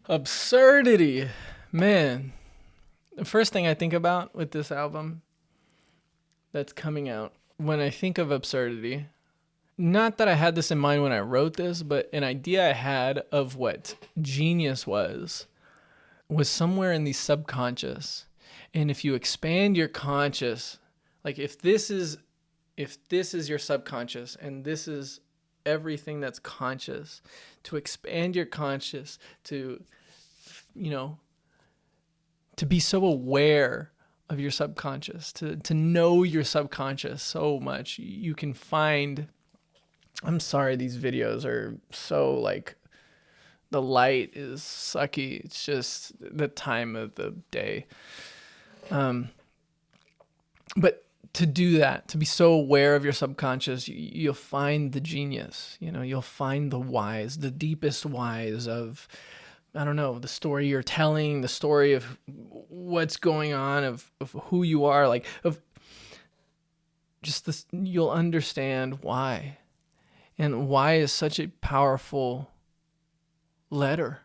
Absurdity. Man, the first thing I think about with this album that's coming out, when I think of absurdity, not that I had this in mind when I wrote this, but an idea I had of what genius was somewhere in the subconscious. And if you expand your conscious, like if this is your subconscious and this is everything that's conscious, to expand your conscious to, you know, to be so aware of your subconscious, to know your subconscious so much, you can find, I'm sorry, these videos are so like, the light is sucky. It's just the time of the day. But to do that, to be so aware of your subconscious, you'll find the genius. You'll find the whys, the deepest whys of, I don't know, the story you're telling, the story of what's going on, of who you are, like of just this. You'll understand why, and why is such a powerful letter.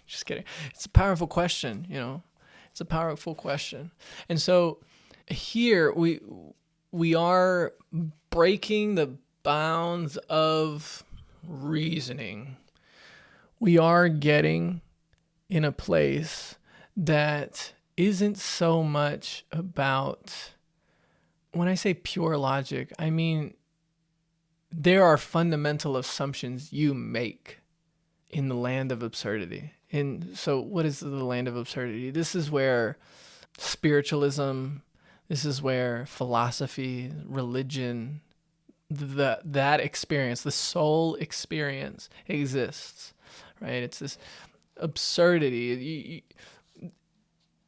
Just kidding. It's a powerful question. It's a powerful question, and so here we are breaking the bounds of reasoning. We are getting in a place that isn't so much about, when I say pure logic, I mean there are fundamental assumptions you make in the land of absurdity. And so what is the land of absurdity? This is where spiritualism, this is where philosophy, religion, that experience, the soul experience exists, right? It's this absurdity.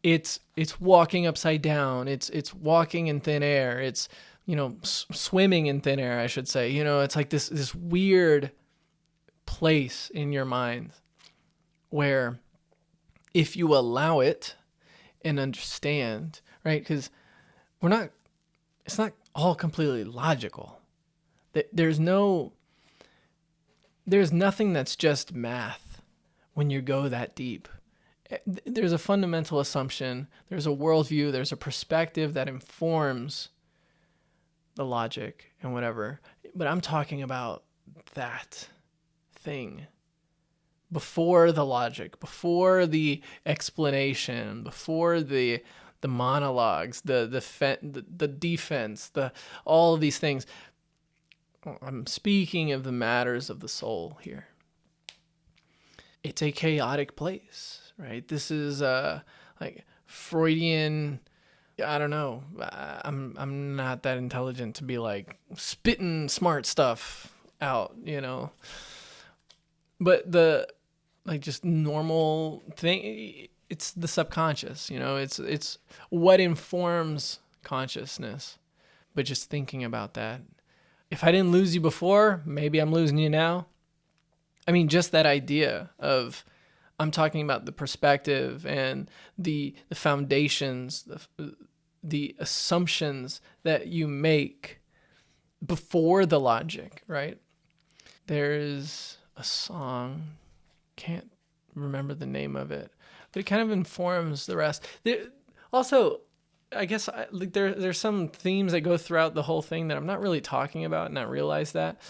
It's walking upside down. It's walking in thin air. It's, swimming in thin air, I should say. It's like this weird place in your mind where if you allow it and understand, right? Because it's not all completely logical. There's nothing that's just math when you go that deep. There's a fundamental assumption, there's a worldview, there's a perspective that informs the logic and whatever. But I'm talking about that thing before the logic, before the explanation, before the monologues, the defense, all of these things. I'm speaking of the matters of the soul here. It's a chaotic place, right? This is like Freudian. I don't know. I'm not that intelligent to be like spitting smart stuff out, But the like just normal thing, it's the subconscious, it's what informs consciousness. But just thinking about that, if I didn't lose you before, maybe I'm losing you now. I mean, just that idea of, I'm talking about the perspective and the foundations, the assumptions that you make before the logic, right? There's a song, can't remember the name of it, but it kind of informs the rest. Also, I guess there's some themes that go throughout the whole thing that I'm not really talking about, and I realize that.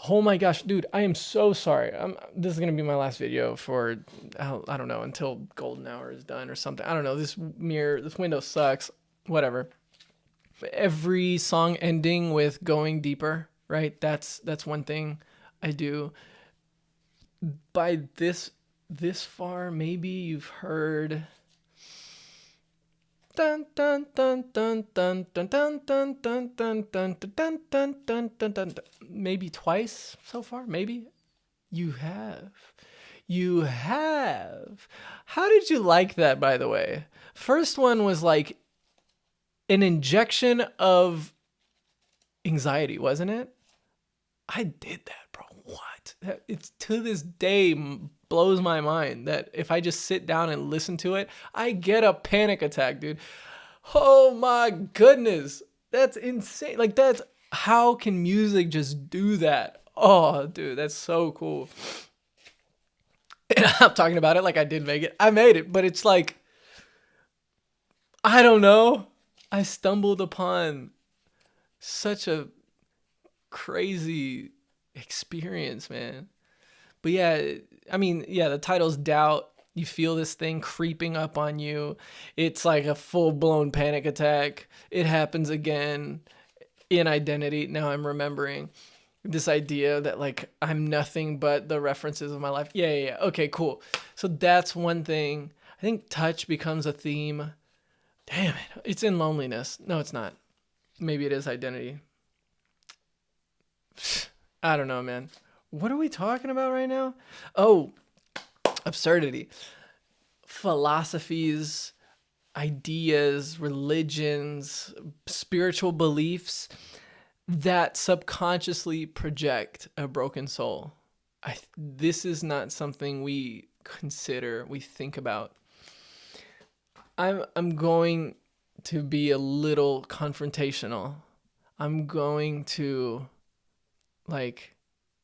Oh my gosh, dude, I am so sorry. This is going to be my last video for, I don't know, until golden hour is done or something. I don't know. This window sucks. Whatever. Every song ending with going deeper, right? That's one thing I do. By this far, maybe you've heard dun dun dun dun dun dun dun dun dun dun dun dun dun dun dun dun. Maybe twice so far. Maybe you have. How did you like that, by the way? First one was like an injection of anxiety, wasn't it? I did that, bro. What? It's to this day blows my mind that if I just sit down and listen to it, I get a panic attack, dude. Oh my goodness. That's insane. Like, how can music just do that? Oh, dude, that's so cool. And I'm talking about it like I did make it. I made it, but it's like, I don't know. I stumbled upon such a crazy experience, man. But yeah, I mean, yeah, the title's Doubt. You feel this thing creeping up on you. It's like a full blown panic attack. It happens again in Identity. Now I'm remembering this idea that like I'm nothing but the references of my life. Yeah. Okay, cool. So that's one thing. I think touch becomes a theme. Damn it. It's in Loneliness. No, it's not. Maybe it is Identity. I don't know, man. What are we talking about right now? Oh, absurdity. Philosophies, ideas, religions, spiritual beliefs that subconsciously project a broken soul. This is not something we consider, we think about. I'm going to be a little confrontational. I'm going to like,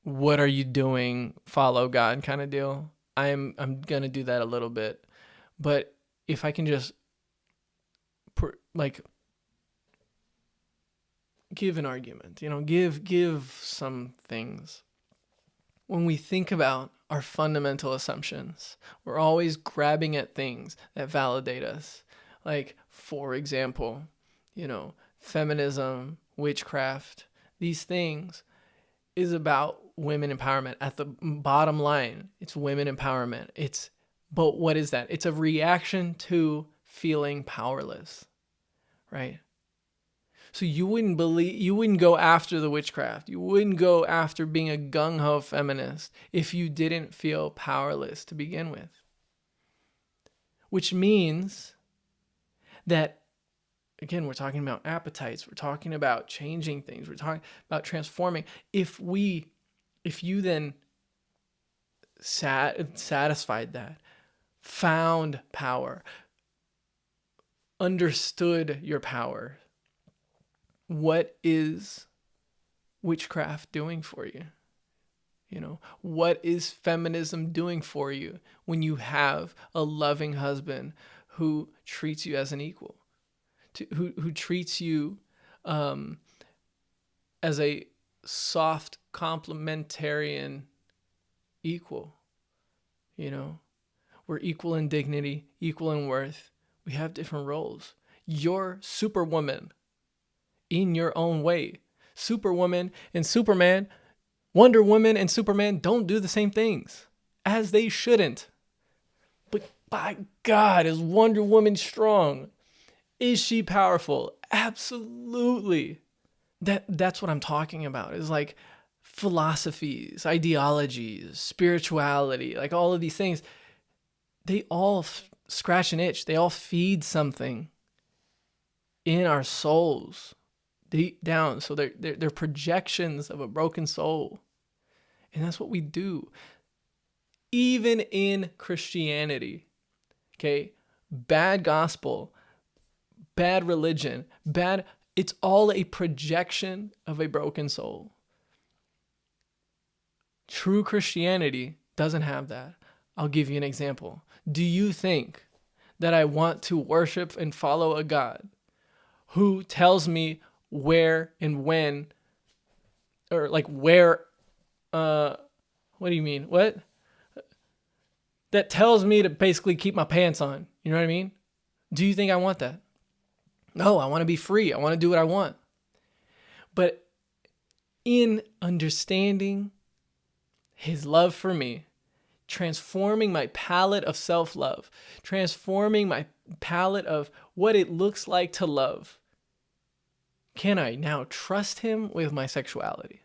what are you doing? Follow God kind of deal. I'm gonna do that a little bit, but if I can just like give an argument, give some things. When we think about our fundamental assumptions, we're always grabbing at things that validate us. Like, for example, feminism, witchcraft, these things is about women empowerment. At the bottom line, it's women empowerment. But what is that? It's a reaction to feeling powerless, right? So you wouldn't go after the witchcraft. You wouldn't go after being a gung-ho feminist if you didn't feel powerless to begin with. Which means that, again, we're talking about appetites. We're talking about changing things. We're talking about transforming. If you then satisfied that, found power, understood your power, what is witchcraft doing for you? What is feminism doing for you when you have a loving husband who treats you as an equal, who treats you as a soft complementarian equal? We're equal in dignity, equal in worth. We have different roles. You're Superwoman in your own way. Superwoman and Superman, Wonder Woman and Superman don't do the same things, as they shouldn't. But by God, is Wonder Woman strong? Is she powerful? Absolutely. That's what I'm talking about. Is like philosophies, ideologies, spirituality, like all of these things. They all scratch an itch. They all feed something in our souls deep down. So they're projections of a broken soul. And that's what we do. Even in Christianity, okay? Bad gospel, bad religion, it's all a projection of a broken soul. True Christianity doesn't have that. I'll give you an example. Do you think that I want to worship and follow a God who tells me where and when, or like where, what do you mean? What? That tells me to basically keep my pants on. You know what I mean? Do you think I want that? No, I want to be free. I want to do what I want. But in understanding his love for me, transforming my palette of self-love, transforming my palette of what it looks like to love, can I now trust him with my sexuality?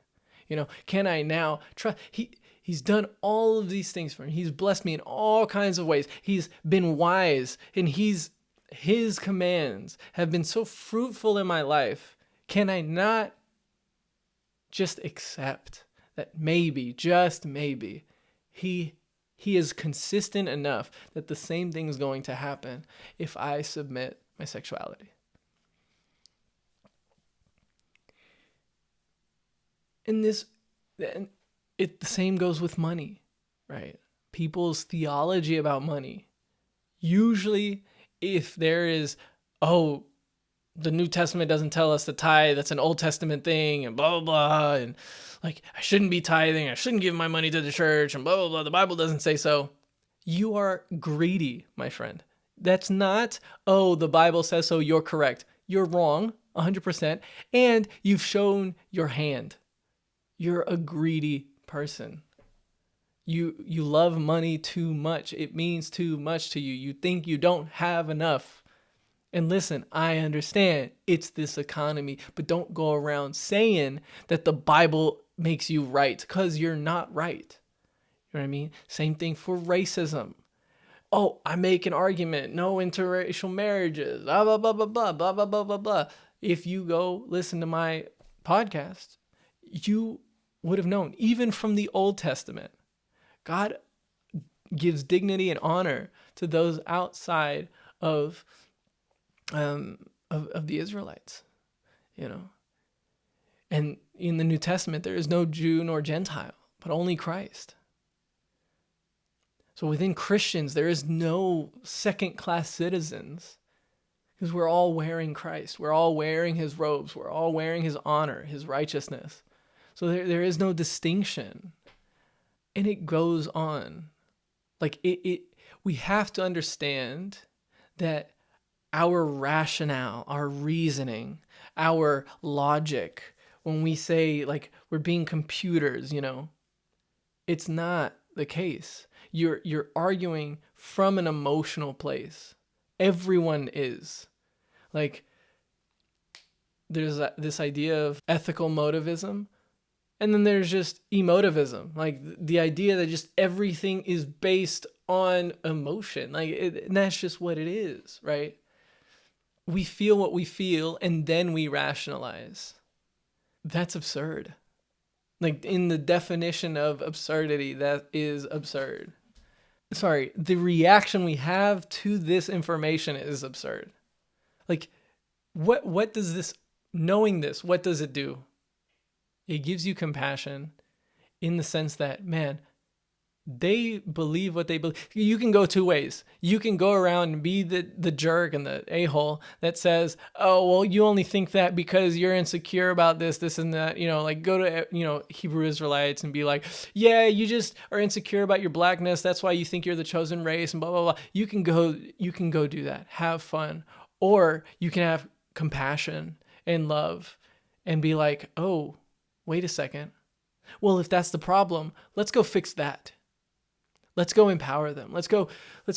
Can I now trust? He's done all of these things for me. He's blessed me in all kinds of ways. He's been wise, and his commands have been so fruitful in my life. Can I not just accept that maybe, just maybe, he is consistent enough that the same thing is going to happen if I submit my sexuality? And the same goes with money, right? people's theology about money. Usually, if there is, oh, the New Testament doesn't tell us to tithe, that's an Old Testament thing, and blah, blah, blah, and like, I shouldn't be tithing, I shouldn't give my money to the church, and blah, blah, blah, the Bible doesn't say so. You are greedy, my friend. That's not, oh, the Bible says so, you're correct. You're wrong, 100%, and you've shown your hand. You're a greedy person. You love money too much. It means too much to you. You think you don't have enough. And listen, I understand it's this economy, but don't go around saying that the Bible makes you right, because you're not right. You know what I mean? Same thing for racism. Oh, I make an argument, no interracial marriages, blah, blah, blah, blah, blah, blah, blah, blah, blah, blah. If you go listen to my podcast, you would have known, even from the Old Testament, God gives dignity and honor to those outside of the Israelites, you know. And in the New Testament, there is no Jew nor Gentile, but only Christ. So within Christians, there is no second-class citizens, because we're all wearing Christ. We're all wearing his robes. We're all wearing his honor, his righteousness. So there is no distinction. And it goes on. Like we have to understand that our rationale, our reasoning, our logic, when we say like we're being computers, you know, it's not the case. You're arguing from an emotional place. Everyone is. Like, there's this idea of ethical motivism, and then there's just emotivism, like the idea that just everything is based on emotion. Like, and that's just what it is, right? We feel what we feel, and then we rationalize. That's absurd. Like, in the definition of absurdity, that is absurd. Sorry, the reaction we have to this information is absurd. Like, what does this, knowing this, what does it do? It gives you compassion in the sense that, man, they believe what they believe. You can go two ways. You can go around and be the jerk and the a-hole that says, oh, well, you only think that because you're insecure about this and that, you know, like go to, you know, Hebrew Israelites and be like, yeah, you just are insecure about your blackness. That's why you think you're the chosen race and blah, blah, blah. You can go do that. Have fun. Or you can have compassion and love and be like, oh, wait a second. Well, if that's the problem, let's go fix that. Let's go empower them. Let's go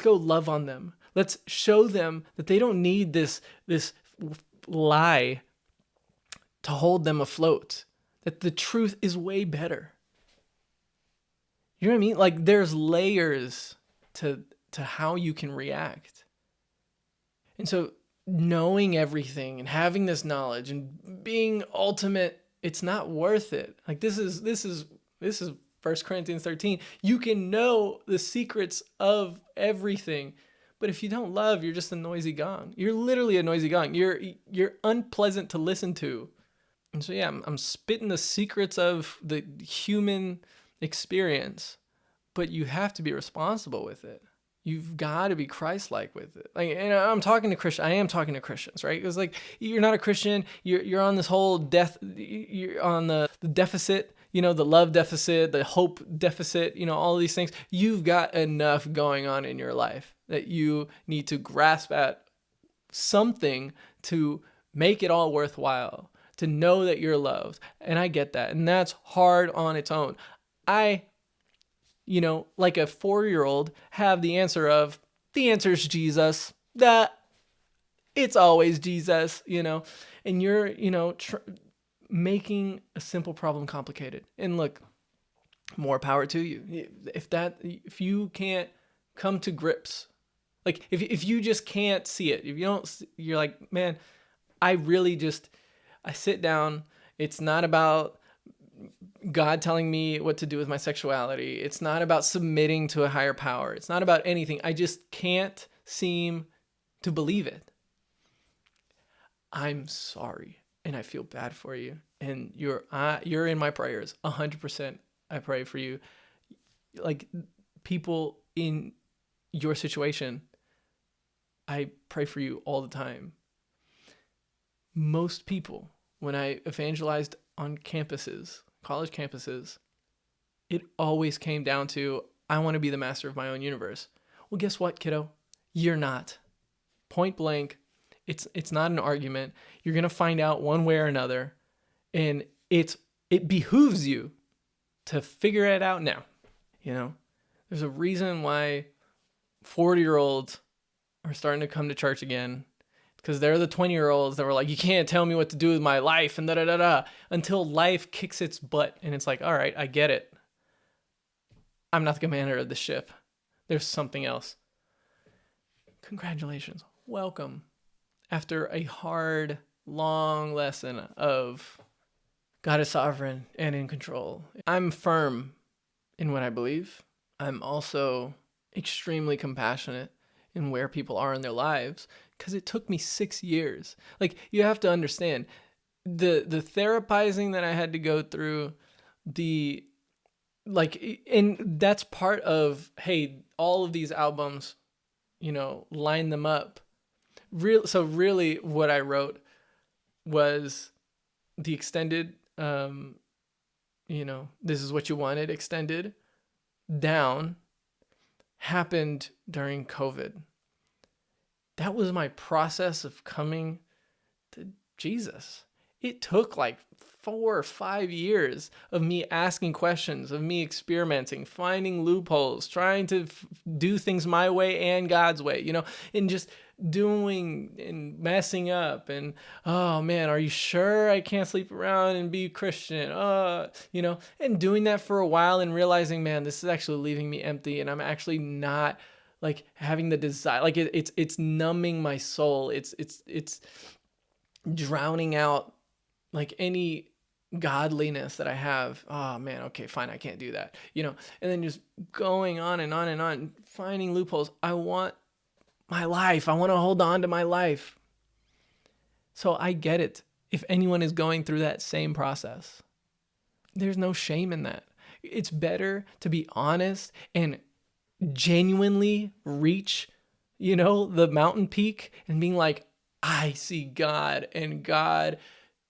love on them. Let's show them that they don't need this lie to hold them afloat, that the truth is way better. You know what I mean? Like, there's layers to how you can react. And so knowing everything and having this knowledge and being ultimate, it's not worth it. Like, this is 1 Corinthians 13, you can know the secrets of everything. But if you don't love, you're just a noisy gong. You're literally a noisy gong. You're unpleasant to listen to. And so, yeah, I'm spitting the secrets of the human experience, but you have to be responsible with it. You've got to be Christ-like with it. Like, and I'm talking to Christians. I am talking to Christians, right? Because like, you're not a Christian. You're on this whole death. You're on the deficit. You know, the love deficit, the hope deficit, you know, all of these things. You've got enough going on in your life that you need to grasp at something to make it all worthwhile, to know that you're loved. And I get that. And that's hard on its own. I, you know, like a 4-year-old, have the answer is Jesus. It's always Jesus, you know. And you're, you know, making a simple problem complicated. And look, more power to you. If you can't come to grips, like if you just can't see it, if you don't, you're like, man, I sit down. It's not about God telling me what to do with my sexuality. It's not about submitting to a higher power. It's not about anything. I just can't seem to believe it. I'm sorry. And I feel bad for you. And you're in my prayers. 100%. I pray for you. Like, people in your situation, I pray for you all the time. Most people, when I evangelized on campuses, college campuses, it always came down to, I want to be the master of my own universe. Well, guess what, kiddo? You're not. Point blank. It's not an argument. You're going to find out one way or another. And it behooves you to figure it out now. There's a reason why 40-year-olds are starting to come to church again, because they're the 20-year-olds that were like, you can't tell me what to do with my life and da-da-da-da, until life kicks its butt and it's like, all right, I get it. I'm not the commander of the ship. There's something else. Congratulations. Welcome. After a hard, long lesson of God is sovereign and in control. I'm firm in what I believe. I'm also extremely compassionate in where people are in their lives, because it took me 6 years. Like, you have to understand, the therapizing that I had to go through, and that's part of, hey, all of these albums, line them up. So really what I wrote was the extended, this is what you wanted extended down, happened during COVID. That was my process of coming to Jesus. It took like 4 or 5 years of me asking questions, of me experimenting, finding loopholes, trying to do things my way and God's way, and just doing and messing up. And, oh man, are you sure I can't sleep around and be Christian? And doing that for a while and realizing, man, this is actually leaving me empty, and I'm actually not like having the desire, like it's numbing my soul. It's drowning out like any godliness that I have. Oh man, okay, fine, I can't do that. And then just going on and on and on, finding loopholes. I want my life. I want to hold on to my life. So I get it. If anyone is going through that same process, there's no shame in that. It's better to be honest and genuinely reach, the mountain peak and being like, I see God, and God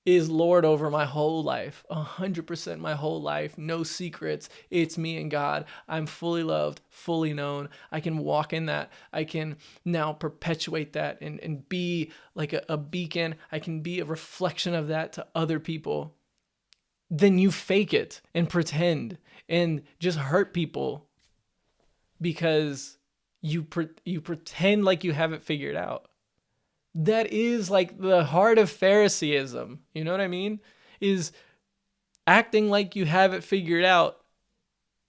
is Lord over my whole life, 100% my whole life, no secrets. It's me and God. I'm fully loved, fully known. I can walk in that. I can now perpetuate that and be like a beacon. I can be a reflection of that to other people. Then you fake it and pretend and just hurt people because you pretend like you have it figured out. That is like the heart of Phariseeism. You know what I mean? Is acting like you have it figured out,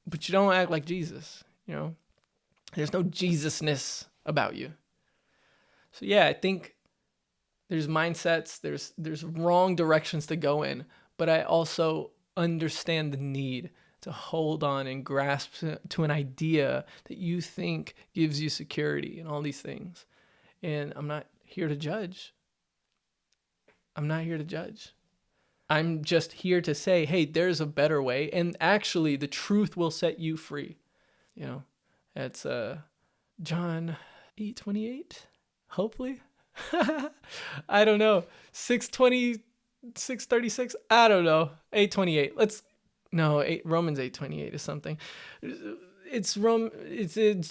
but you don't act like Jesus. There's no Jesusness about you. So yeah, I think there's mindsets, there's wrong directions to go in, but I also understand the need to hold on and grasp to an idea that you think gives you security and all these things. And I'm not here to judge. I'm not here to judge. I'm just here to say, hey, there's a better way. And actually, the truth will set you free. That's John 8:28, hopefully. I don't know. 6:20, 6:36. I don't know. 8:28. Romans 8:28 is something. It's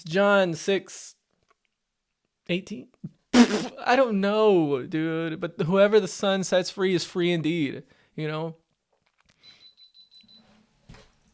John 6:18. I don't know, dude. But whoever the Son sets free is free indeed.